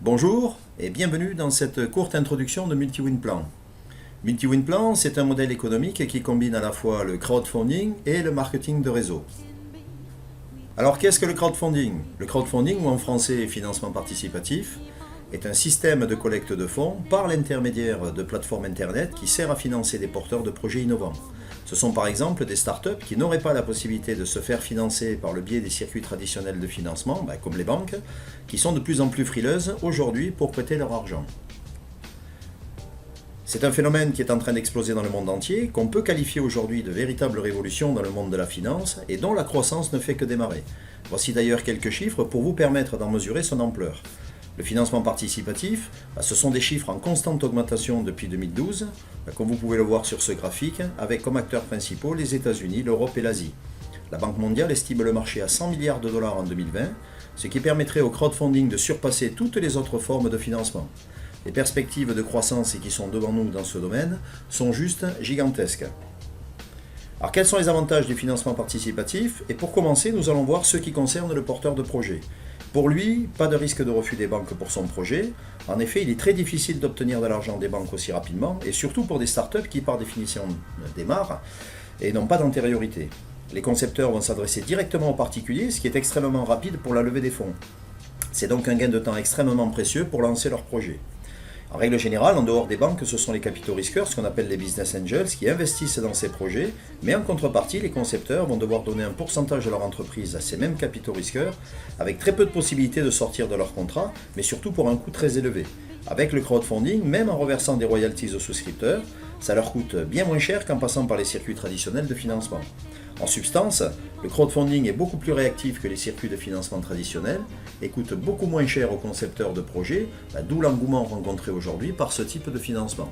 Bonjour et bienvenue dans cette courte introduction de MultiWinPlan. MultiWinPlan, c'est un modèle économique qui combine à la fois le crowdfunding et le marketing de réseau. Alors qu'est-ce que le crowdfunding? Le crowdfunding, ou en français financement participatif, est un système de collecte de fonds par l'intermédiaire de plateformes internet qui sert à financer des porteurs de projets innovants. Ce sont par exemple des startups qui n'auraient pas la possibilité de se faire financer par le biais des circuits traditionnels de financement, comme les banques, qui sont de plus en plus frileuses aujourd'hui pour prêter leur argent. C'est un phénomène qui est en train d'exploser dans le monde entier, qu'on peut qualifier aujourd'hui de véritable révolution dans le monde de la finance et dont la croissance ne fait que démarrer. Voici d'ailleurs quelques chiffres pour vous permettre d'en mesurer son ampleur. Le financement participatif, ce sont des chiffres en constante augmentation depuis 2012, comme vous pouvez le voir sur ce graphique, avec comme acteurs principaux les États-Unis, l'Europe et l'Asie. La Banque mondiale estime le marché à 100 milliards de dollars en 2020, ce qui permettrait au crowdfunding de surpasser toutes les autres formes de financement. Les perspectives de croissance qui sont devant nous dans ce domaine sont juste gigantesques. Alors quels sont les avantages du financement participatif? Et pour commencer, nous allons voir ceux qui concernent le porteur de projet. Pour lui, pas de risque de refus des banques pour son projet. En effet, il est très difficile d'obtenir de l'argent des banques aussi rapidement, et surtout pour des startups qui, par définition, démarrent et n'ont pas d'antériorité. Les concepteurs vont s'adresser directement aux particuliers, ce qui est extrêmement rapide pour la levée des fonds. C'est donc un gain de temps extrêmement précieux pour lancer leur projet. En règle générale, en dehors des banques, ce sont les capitaux risqueurs, ce qu'on appelle les business angels, qui investissent dans ces projets, mais en contrepartie, les concepteurs vont devoir donner un pourcentage de leur entreprise à ces mêmes capitaux risqueurs, avec très peu de possibilités de sortir de leur contrat, mais surtout pour un coût très élevé. Avec le crowdfunding, même en reversant des royalties aux souscripteurs, ça leur coûte bien moins cher qu'en passant par les circuits traditionnels de financement. En substance, le crowdfunding est beaucoup plus réactif que les circuits de financement traditionnels et coûte beaucoup moins cher aux concepteurs de projets, d'où l'engouement rencontré aujourd'hui par ce type de financement.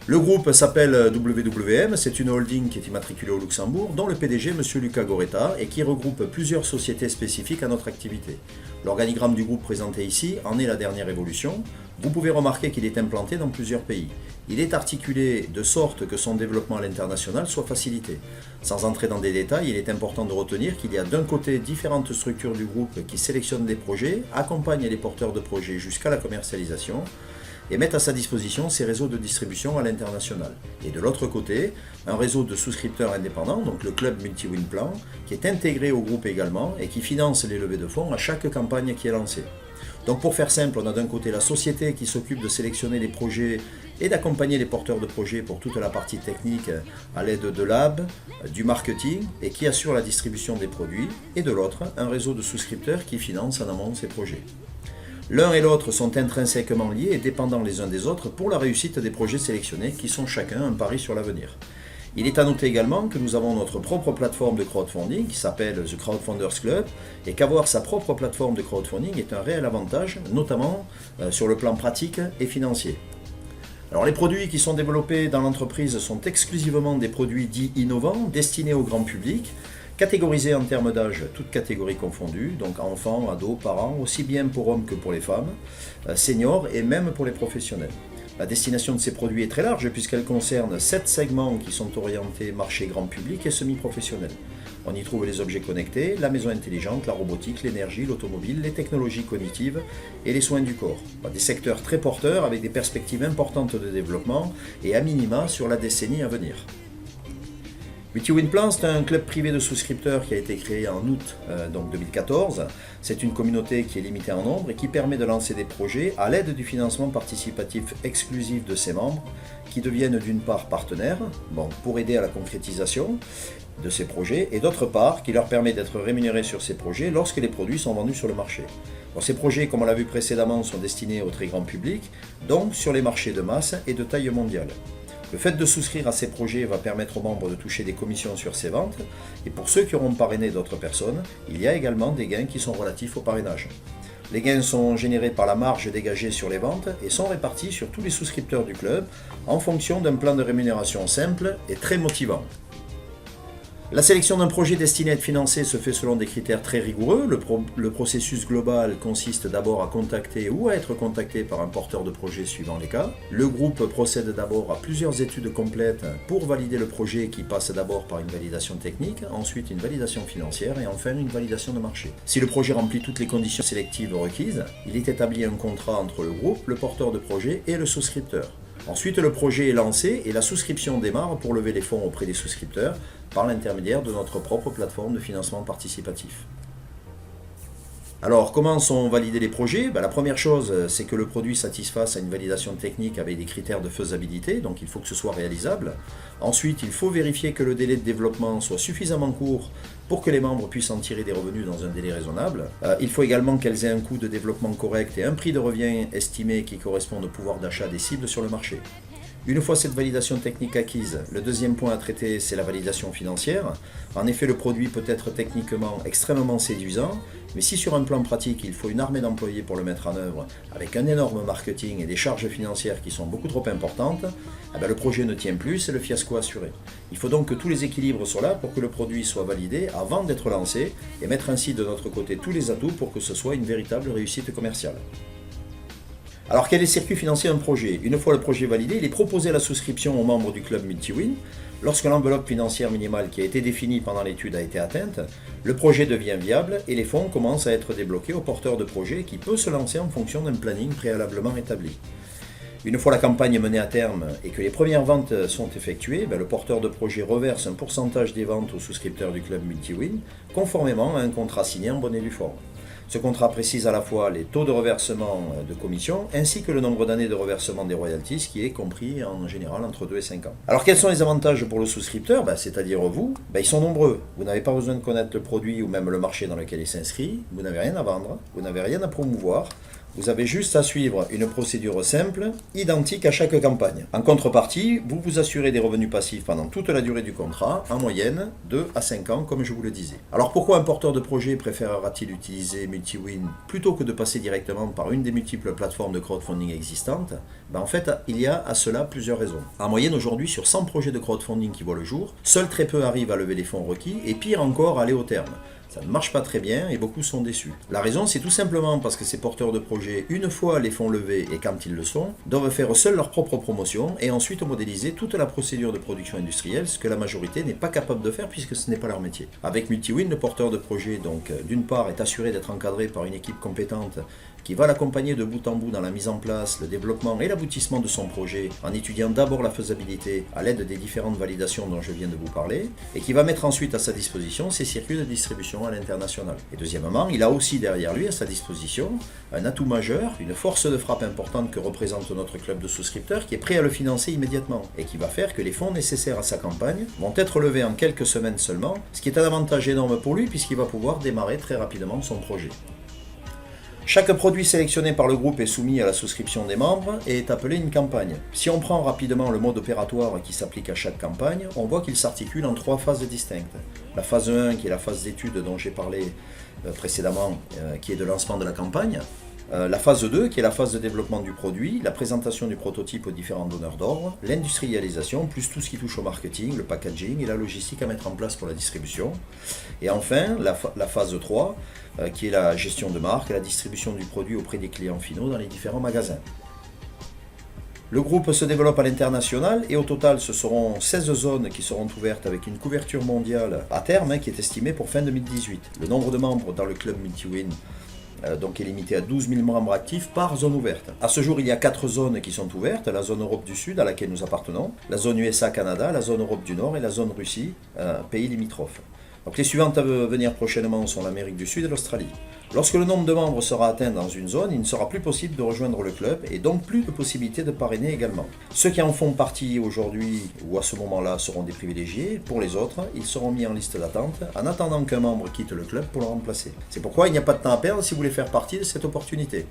Le groupe s'appelle WWM, c'est une holding qui est immatriculée au Luxembourg, dont le PDG, M. Luca Goretta, et qui regroupe plusieurs sociétés spécifiques à notre activité. L'organigramme du groupe présenté ici en est la dernière évolution. Vous pouvez remarquer qu'il est implanté dans plusieurs pays. Il est articulé de sorte que son développement à l'international soit facilité. Sans entrer dans des détails, il est important de retenir qu'il y a d'un côté différentes structures du groupe qui sélectionnent des projets, accompagnent les porteurs de projets jusqu'à la commercialisation, et mettent à sa disposition ses réseaux de distribution à l'international. Et de l'autre côté, un réseau de souscripteurs indépendants, donc le club MultiWinPlan, qui est intégré au groupe également et qui finance les levées de fonds à chaque campagne qui est lancée. Donc pour faire simple, on a d'un côté la société qui s'occupe de sélectionner les projets et d'accompagner les porteurs de projets pour toute la partie technique à l'aide de labs, du marketing et qui assure la distribution des produits, et de l'autre, un réseau de souscripteurs qui finance en amont ces projets. L'un et l'autre sont intrinsèquement liés et dépendants les uns des autres pour la réussite des projets sélectionnés qui sont chacun un pari sur l'avenir. Il est à noter également que nous avons notre propre plateforme de crowdfunding qui s'appelle The Crowdfunders Club et qu'avoir sa propre plateforme de crowdfunding est un réel avantage, notamment sur le plan pratique et financier. Alors les produits qui sont développés dans l'entreprise sont exclusivement des produits dits innovants destinés au grand public, catégorisés en termes d'âge, toutes catégories confondues, donc enfants, ados, parents, aussi bien pour hommes que pour les femmes, seniors et même pour les professionnels. La destination de ces produits est très large puisqu'elle concerne 7 segments qui sont orientés marché grand public et semi-professionnel. On y trouve les objets connectés, la maison intelligente, la robotique, l'énergie, l'automobile, les technologies cognitives et les soins du corps. Des secteurs très porteurs avec des perspectives importantes de développement et à minima sur la décennie à venir. MultiWinPlan, c'est un club privé de souscripteurs qui a été créé en août 2014. C'est une communauté qui est limitée en nombre et qui permet de lancer des projets à l'aide du financement participatif exclusif de ses membres qui deviennent d'une part partenaires pour aider à la concrétisation de ces projets et d'autre part qui leur permet d'être rémunérés sur ces projets lorsque les produits sont vendus sur le marché. Ces projets, comme on l'a vu précédemment, sont destinés au très grand public, donc sur les marchés de masse et de taille mondiale. Le fait de souscrire à ces projets va permettre aux membres de toucher des commissions sur ces ventes, et pour ceux qui auront parrainé d'autres personnes, il y a également des gains qui sont relatifs au parrainage. Les gains sont générés par la marge dégagée sur les ventes et sont répartis sur tous les souscripteurs du club en fonction d'un plan de rémunération simple et très motivant. La sélection d'un projet destiné à être financé se fait selon des critères très rigoureux. Le processus global consiste d'abord à contacter ou à être contacté par un porteur de projet suivant les cas. Le groupe procède d'abord à plusieurs études complètes pour valider le projet qui passe d'abord par une validation technique, ensuite une validation financière et enfin une validation de marché. Si le projet remplit toutes les conditions sélectives requises, il est établi un contrat entre le groupe, le porteur de projet et le souscripteur. Ensuite, le projet est lancé et la souscription démarre pour lever les fonds auprès des souscripteurs par l'intermédiaire de notre propre plateforme de financement participatif. Alors, comment sont validés les projets ? La première chose, c'est que le produit satisfasse à une validation technique avec des critères de faisabilité, donc il faut que ce soit réalisable. Ensuite, il faut vérifier que le délai de développement soit suffisamment court pour que les membres puissent en tirer des revenus dans un délai raisonnable. Il faut également qu'elles aient un coût de développement correct et un prix de revient estimé qui correspondent au pouvoir d'achat des cibles sur le marché. Une fois cette validation technique acquise, le deuxième point à traiter, c'est la validation financière. En effet, le produit peut être techniquement extrêmement séduisant, mais si sur un plan pratique, il faut une armée d'employés pour le mettre en œuvre, avec un énorme marketing et des charges financières qui sont beaucoup trop importantes, le projet ne tient plus, c'est le fiasco assuré. Il faut donc que tous les équilibres soient là pour que le produit soit validé avant d'être lancé et mettre ainsi de notre côté tous les atouts pour que ce soit une véritable réussite commerciale. Alors quel est le circuit financier d'un projet ? Une fois le projet validé, il est proposé à la souscription aux membres du club MultiWin. Lorsque l'enveloppe financière minimale qui a été définie pendant l'étude a été atteinte, le projet devient viable et les fonds commencent à être débloqués au porteur de projet qui peut se lancer en fonction d'un planning préalablement établi. Une fois la campagne menée à terme et que les premières ventes sont effectuées, le porteur de projet reverse un pourcentage des ventes aux souscripteurs du club MultiWin, conformément à un contrat signé en bonne et due forme. Ce contrat précise à la fois les taux de reversement de commission ainsi que le nombre d'années de reversement des royalties qui est compris en général entre 2 et 5 ans. Alors quels sont les avantages pour le souscripteur, c'est-à-dire vous ? Ils sont nombreux. Vous n'avez pas besoin de connaître le produit ou même le marché dans lequel il s'inscrit, vous n'avez rien à vendre, vous n'avez rien à promouvoir. Vous avez juste à suivre une procédure simple, identique à chaque campagne. En contrepartie, vous vous assurez des revenus passifs pendant toute la durée du contrat, en moyenne 2 à 5 ans, comme je vous le disais. Alors pourquoi un porteur de projet préférera-t-il utiliser MultiWin plutôt que de passer directement par une des multiples plateformes de crowdfunding existantes ? En fait, il y a à cela plusieurs raisons. En moyenne, aujourd'hui, sur 100 projets de crowdfunding qui voient le jour, seuls très peu arrivent à lever les fonds requis et pire encore, à aller au terme. Ça ne marche pas très bien et beaucoup sont déçus. La raison, c'est tout simplement parce que ces porteurs de projets, une fois les fonds levés et quand ils le sont, doivent faire seuls leur propre promotion et ensuite modéliser toute la procédure de production industrielle, ce que la majorité n'est pas capable de faire puisque ce n'est pas leur métier. Avec MultiWin, le porteur de projet, donc d'une part, est assuré d'être encadré par une équipe compétente qui va l'accompagner de bout en bout dans la mise en place, le développement et l'aboutissement de son projet, en étudiant d'abord la faisabilité à l'aide des différentes validations dont je viens de vous parler, et qui va mettre ensuite à sa disposition ses circuits de distribution à l'international. Et deuxièmement, il a aussi derrière lui à sa disposition un atout majeur, une force de frappe importante que représente notre club de souscripteurs qui est prêt à le financer immédiatement, et qui va faire que les fonds nécessaires à sa campagne vont être levés en quelques semaines seulement, ce qui est un avantage énorme pour lui puisqu'il va pouvoir démarrer très rapidement son projet. Chaque produit sélectionné par le groupe est soumis à la souscription des membres et est appelé une campagne. Si on prend rapidement le mode opératoire qui s'applique à chaque campagne, on voit qu'il s'articule en 3 phases distinctes. La phase 1 qui est la phase d'étude dont j'ai parlé précédemment, qui est de lancement de la campagne. La phase 2 qui est la phase de développement du produit, la présentation du prototype aux différents donneurs d'ordre, l'industrialisation, plus tout ce qui touche au marketing, le packaging et la logistique à mettre en place pour la distribution. Et enfin, la phase 3 qui est la gestion de marque et la distribution du produit auprès des clients finaux dans les différents magasins. Le groupe se développe à l'international et au total ce seront 16 zones qui seront ouvertes avec une couverture mondiale à terme qui est estimée pour fin 2018. Le nombre de membres dans le club MultiWin est limité à 12 000 membres actifs par zone ouverte. À ce jour, il y a 4 zones qui sont ouvertes, la zone Europe du Sud à laquelle nous appartenons, la zone USA-Canada, la zone Europe du Nord et la zone Russie, pays limitrophes. Donc les suivantes à venir prochainement sont l'Amérique du Sud et l'Australie. Lorsque le nombre de membres sera atteint dans une zone, il ne sera plus possible de rejoindre le club et donc plus de possibilité de parrainer également. Ceux qui en font partie aujourd'hui ou à ce moment-là seront des privilégiés. Pour les autres, ils seront mis en liste d'attente en attendant qu'un membre quitte le club pour le remplacer. C'est pourquoi il n'y a pas de temps à perdre si vous voulez faire partie de cette opportunité.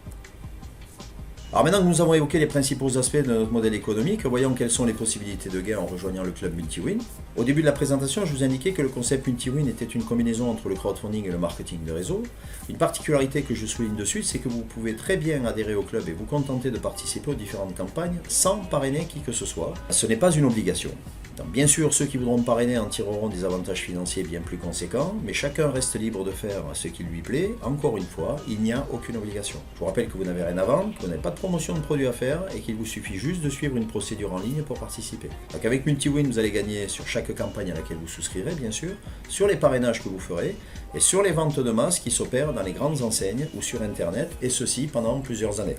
Alors maintenant que nous avons évoqué les principaux aspects de notre modèle économique, voyons quelles sont les possibilités de gain en rejoignant le club MultiWin. Au début de la présentation, je vous indiquais que le concept MultiWin était une combinaison entre le crowdfunding et le marketing de réseau. Une particularité que je souligne de suite, c'est que vous pouvez très bien adhérer au club et vous contenter de participer aux différentes campagnes sans parrainer qui que ce soit. Ce n'est pas une obligation. Donc, bien sûr, ceux qui voudront parrainer en tireront des avantages financiers bien plus conséquents, mais chacun reste libre de faire ce qui lui plaît. Encore une fois, il n'y a aucune obligation. Je vous rappelle que vous n'avez rien à vendre, que vous n'avez pas de promotion de produits à faire et qu'il vous suffit juste de suivre une procédure en ligne pour participer. Donc avec MultiWin, vous allez gagner sur chaque campagne à laquelle vous souscrirez, bien sûr, sur les parrainages que vous ferez et sur les ventes de masse qui s'opèrent dans les grandes enseignes ou sur Internet, et ceci pendant plusieurs années.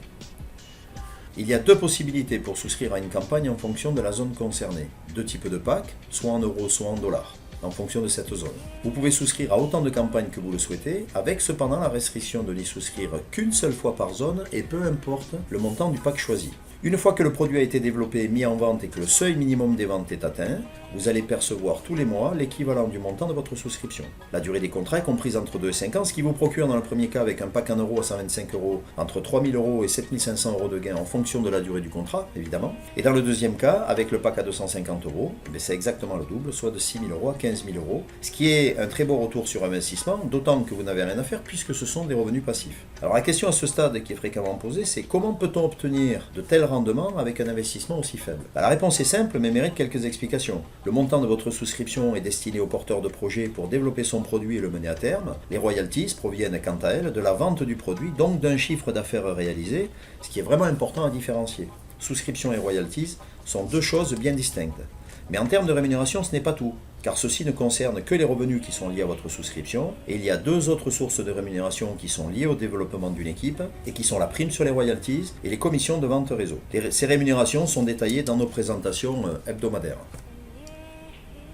Il y a deux possibilités pour souscrire à une campagne en fonction de la zone concernée. Deux types de packs, soit en euros, soit en dollars, en fonction de cette zone. Vous pouvez souscrire à autant de campagnes que vous le souhaitez, avec cependant la restriction de n'y souscrire qu'une seule fois par zone et peu importe le montant du pack choisi. Une fois que le produit a été développé et mis en vente et que le seuil minimum des ventes est atteint, vous allez percevoir tous les mois l'équivalent du montant de votre souscription. La durée des contrats est comprise entre 2 et 5 ans, ce qui vous procure dans le premier cas avec un pack en euros à 125 € entre 3 000 € et 7 500 € de gain en fonction de la durée du contrat, évidemment. Et dans le deuxième cas, avec le pack à 250 €, c'est exactement le double, soit de 6 000 € à 15 000 €, ce qui est un très beau retour sur investissement, d'autant que vous n'avez rien à faire puisque ce sont des revenus passifs. Alors la question à ce stade qui est fréquemment posée, c'est comment peut-on obtenir de tels rendements avec un investissement aussi faible? La réponse est simple mais mérite quelques explications. Le montant de votre souscription est destiné au porteur de projet pour développer son produit et le mener à terme. Les royalties proviennent quant à elles de la vente du produit, donc d'un chiffre d'affaires réalisé, ce qui est vraiment important à différencier. Souscription et royalties sont deux choses bien distinctes. Mais en termes de rémunération, ce n'est pas tout, car ceci ne concerne que les revenus qui sont liés à votre souscription, et il y a deux autres sources de rémunération qui sont liées au développement d'une équipe, et qui sont la prime sur les royalties et les commissions de vente réseau. Ces rémunérations sont détaillées dans nos présentations hebdomadaires.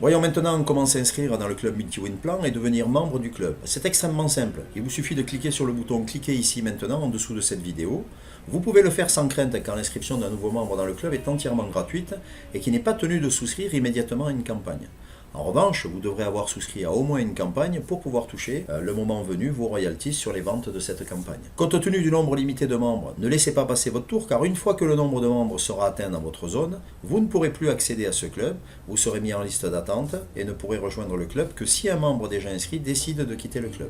Voyons maintenant comment s'inscrire dans le club MultiWin Plan et devenir membre du club. C'est extrêmement simple. Il vous suffit de cliquer sur le bouton « Cliquez ici maintenant » en dessous de cette vidéo. Vous pouvez le faire sans crainte car l'inscription d'un nouveau membre dans le club est entièrement gratuite et qui n'est pas tenu de souscrire immédiatement à une campagne. En revanche, vous devrez avoir souscrit à au moins une campagne pour pouvoir toucher, le moment venu, vos royalties sur les ventes de cette campagne. Compte tenu du nombre limité de membres, ne laissez pas passer votre tour car une fois que le nombre de membres sera atteint dans votre zone, vous ne pourrez plus accéder à ce club, vous serez mis en liste d'attente et ne pourrez rejoindre le club que si un membre déjà inscrit décide de quitter le club.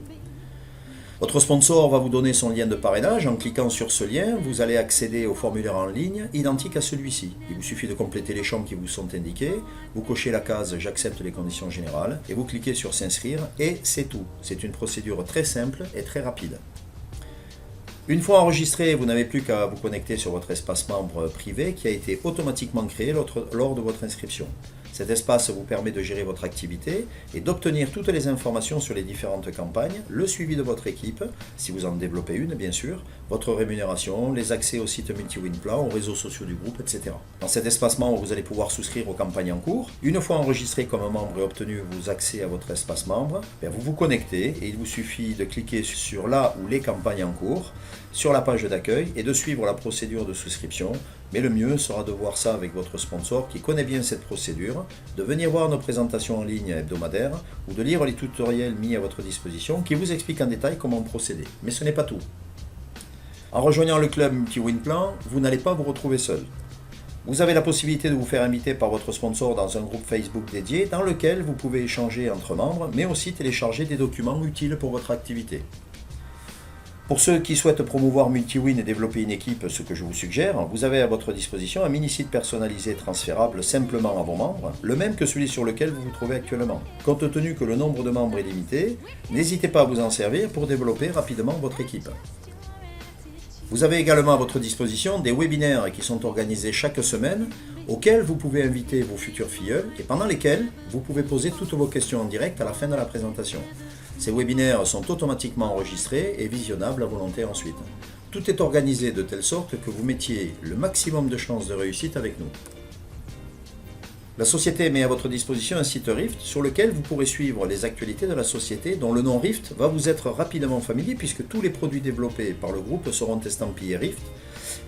Votre sponsor va vous donner son lien de parrainage. En cliquant sur ce lien, vous allez accéder au formulaire en ligne identique à celui-ci. Il vous suffit de compléter les champs qui vous sont indiqués, vous cochez la case « J'accepte les conditions générales » et vous cliquez sur « S'inscrire » et c'est tout. C'est une procédure très simple et très rapide. Une fois enregistré, vous n'avez plus qu'à vous connecter sur votre espace membre privé qui a été automatiquement créé lors de votre inscription. Cet espace vous permet de gérer votre activité et d'obtenir toutes les informations sur les différentes campagnes, le suivi de votre équipe, si vous en développez une bien sûr, votre rémunération, les accès au site MultiWin Plan, aux réseaux sociaux du groupe, etc. Dans cet espace membre, vous allez pouvoir souscrire aux campagnes en cours. Une fois enregistré comme membre et obtenu vos accès à votre espace membre, vous vous connectez et il vous suffit de cliquer sur la ou les campagnes en cours, sur la page d'accueil et de suivre la procédure de souscription. Mais le mieux sera de voir ça avec votre sponsor qui connaît bien cette procédure, de venir voir nos présentations en ligne hebdomadaires ou de lire les tutoriels mis à votre disposition qui vous expliquent en détail comment procéder. Mais ce n'est pas tout. En rejoignant le club MultiWin Plan, vous n'allez pas vous retrouver seul. Vous avez la possibilité de vous faire inviter par votre sponsor dans un groupe Facebook dédié dans lequel vous pouvez échanger entre membres, mais aussi télécharger des documents utiles pour votre activité. Pour ceux qui souhaitent promouvoir MultiWin et développer une équipe, ce que je vous suggère, vous avez à votre disposition un mini-site personnalisé transférable simplement à vos membres, le même que celui sur lequel vous vous trouvez actuellement. Compte tenu que le nombre de membres est limité, n'hésitez pas à vous en servir pour développer rapidement votre équipe. Vous avez également à votre disposition des webinaires qui sont organisés chaque semaine, auxquels vous pouvez inviter vos futurs filleuls et pendant lesquels vous pouvez poser toutes vos questions en direct à la fin de la présentation. Ces webinaires sont automatiquement enregistrés et visionnables à volonté ensuite. Tout est organisé de telle sorte que vous mettiez le maximum de chances de réussite avec nous. La société met à votre disposition un site Rift sur lequel vous pourrez suivre les actualités de la société dont le nom Rift va vous être rapidement familier puisque tous les produits développés par le groupe seront estampillés Rift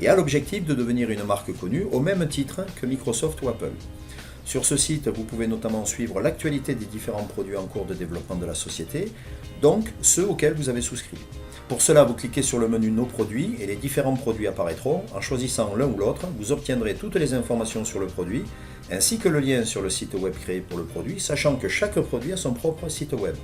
et a l'objectif de devenir une marque connue au même titre que Microsoft ou Apple. Sur ce site, vous pouvez notamment suivre l'actualité des différents produits en cours de développement de la société, donc ceux auxquels vous avez souscrit. Pour cela, vous cliquez sur le menu Nos produits et les différents produits apparaîtront. En choisissant l'un ou l'autre, vous obtiendrez toutes les informations sur le produit, ainsi que le lien sur le site web créé pour le produit, sachant que chaque produit a son propre site web.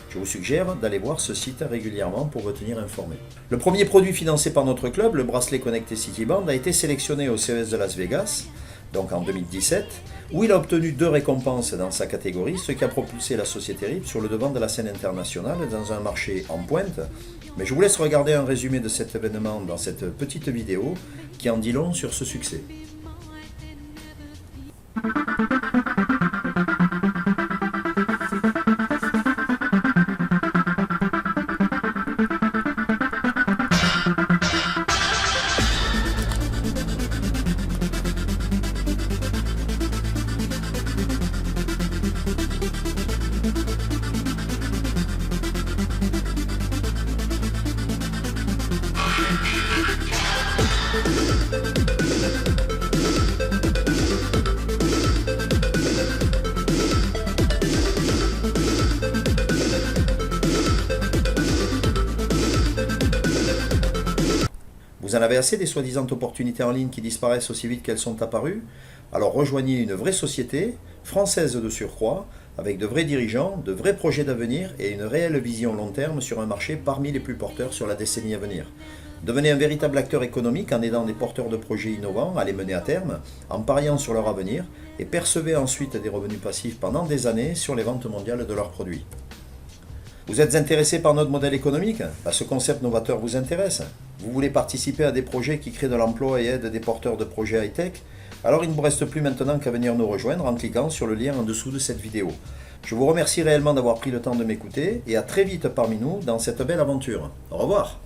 Je vous suggère d'aller voir ce site régulièrement pour vous tenir informé. Le premier produit financé par notre club, le bracelet connecté Cityband, a été sélectionné au CES de Las Vegas, donc en 2017, où il a obtenu 2 récompenses dans sa catégorie, ce qui a propulsé la société RIP sur le devant de la scène internationale dans un marché en pointe. Mais je vous laisse regarder un résumé de cet événement dans cette petite vidéo qui en dit long sur ce succès. Vous en avez assez des soi-disant opportunités en ligne qui disparaissent aussi vite qu'elles sont apparues? Alors rejoignez une vraie société, française de surcroît, avec de vrais dirigeants, de vrais projets d'avenir et une réelle vision long terme sur un marché parmi les plus porteurs sur la décennie à venir. Devenez un véritable acteur économique en aidant des porteurs de projets innovants à les mener à terme, en pariant sur leur avenir et percevez ensuite des revenus passifs pendant des années sur les ventes mondiales de leurs produits. Vous êtes intéressé par notre modèle économique? Ce concept novateur vous intéresse? Vous voulez participer à des projets qui créent de l'emploi et aident des porteurs de projets high-tech? Alors il ne vous reste plus maintenant qu'à venir nous rejoindre en cliquant sur le lien en dessous de cette vidéo. Je vous remercie réellement d'avoir pris le temps de m'écouter et à très vite parmi nous dans cette belle aventure. Au revoir!